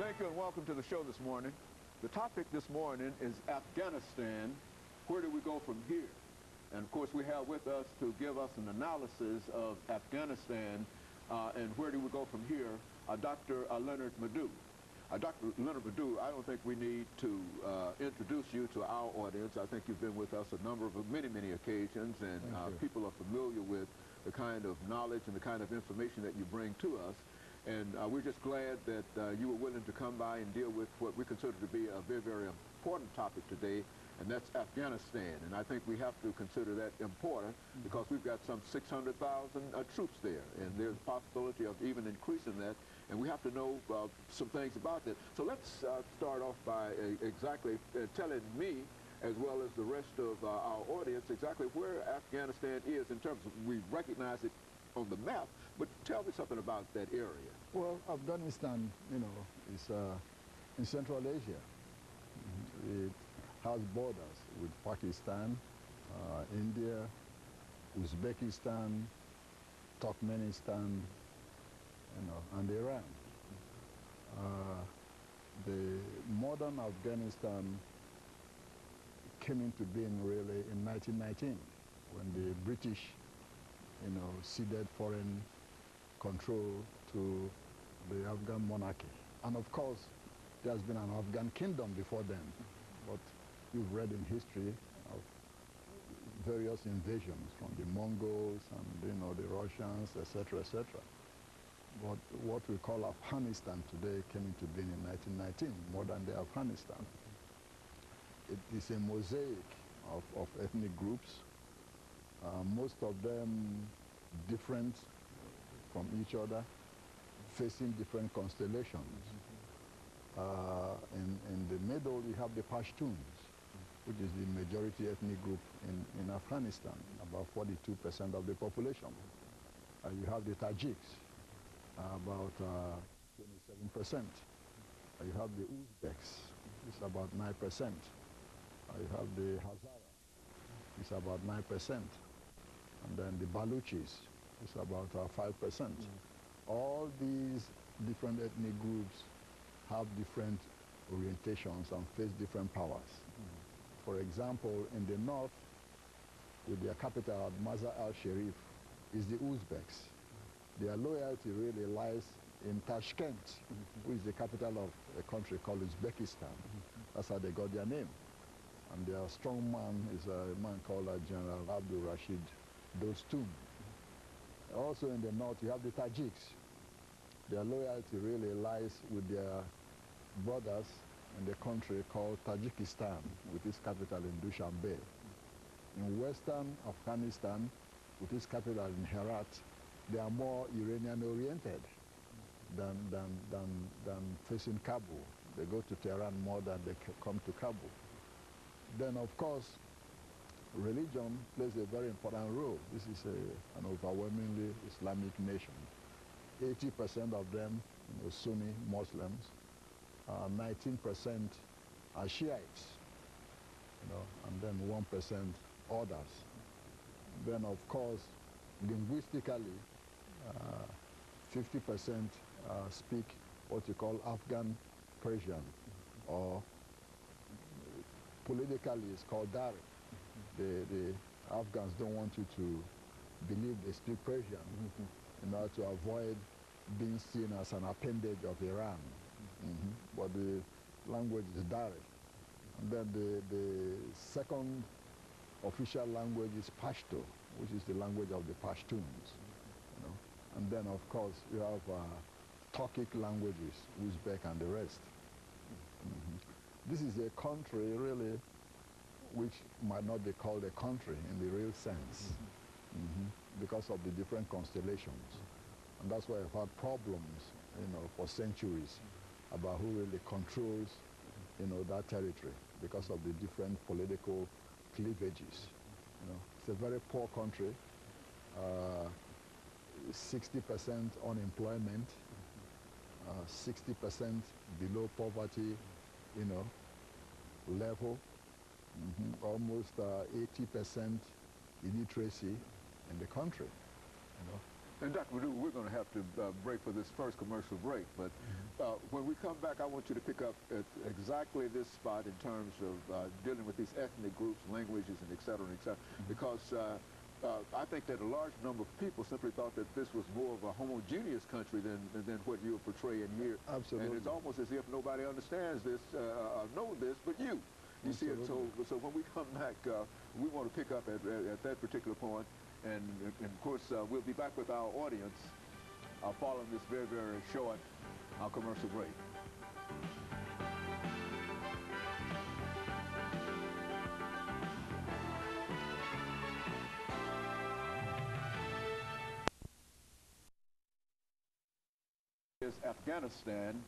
Thank you and welcome to the show this morning. The topic this morning is Afghanistan. Where do we go from here? And of course we have with us to give us an analysis of Afghanistan and where do we go from here, Dr. LMadu1. Dr. LMadu1, I don't think we need to introduce you to our audience. I think you've been with us a number of many occasions, and people are familiar with the kind of knowledge and the kind of information that you bring to us. And we're just glad that you were willing to come by and deal with what we consider to be a very important topic today, and that's Afghanistan. And I think we have to consider that important because we've got some 600,000 troops there, and there's a possibility of even increasing that, and we have to know some things about that. So let's start off by exactly telling me, as well as the rest of our audience, exactly where Afghanistan is in terms of, we recognize it on the map, but tell me something about that area. Well, Afghanistan, is in Central Asia. It has borders with Pakistan, India, Uzbekistan, Turkmenistan, and Iran. The modern Afghanistan came into being really in 1919 when the British ceded foreign control to the Afghan monarchy. And of course, there's been an Afghan kingdom before then, but you've read in history of various invasions from the Mongols and the Russians, etc., etc. But what we call Afghanistan today came into being in 1919, modern-day Afghanistan. It is a mosaic of ethnic groups, most of them different from each other, facing different constellations. In the middle, you have the Pashtuns, which is the majority ethnic group in Afghanistan, about 42% of the population. You have the Tajiks, about 27%. You have the Uzbeks, it's about 9%. You have the Hazara, it's about 9%. And then the Baluchis, it's about 5%. All these different ethnic groups have different orientations and face different powers. For example, in the north, with their capital, Mazar al-Sharif, is the Uzbeks. Their loyalty really lies in Tashkent, which is the capital of a country called Uzbekistan. That's how they got their name. And their strong man is a man called General Abdul Rashid Dostum. Also in the north, you have the Tajiks. Their loyalty really lies with their brothers in the country called Tajikistan, with its capital in Dushanbe. In western Afghanistan, with its capital in Herat, they are more Iranian-oriented than facing Kabul. They go to Tehran more than they come to Kabul. Then, of course, religion plays a very important role. This is an overwhelmingly Islamic nation. 80% of them Sunni Muslims, 19% are Shiites, and then 1% others. Then, of course, linguistically, 50% speak what you call Afghan Persian, or politically it's called Dari. The Afghans don't want you to believe they speak Persian in order to avoid being seen as an appendage of Iran. But the language is Dari. And then the second official language is Pashto, which is the language of the Pashtuns. And then, of course, you have Turkic languages, Uzbek and the rest. This is a country, really, which might not be called a country in the real sense, because of the different constellations. And that's why I've had problems, for centuries about who really controls, that territory, because of the different political cleavages. It's a very poor country, 60% unemployment, 60% below poverty, level, almost 80% illiteracy in the country. And Dr. LMadu, we're going to have to break for this first commercial break, but when we come back, I want you to pick up at exactly this spot in terms of dealing with these ethnic groups, languages, and et cetera, because I think that a large number of people simply thought that this was more of a homogeneous country than what you're portraying here. Absolutely. And it's almost as if nobody understands this, know this, but you. You see it, so when we come back, we want to pick up at that particular point, and of course, we'll be back with our audience following this very, very short commercial break. Is Afghanistan.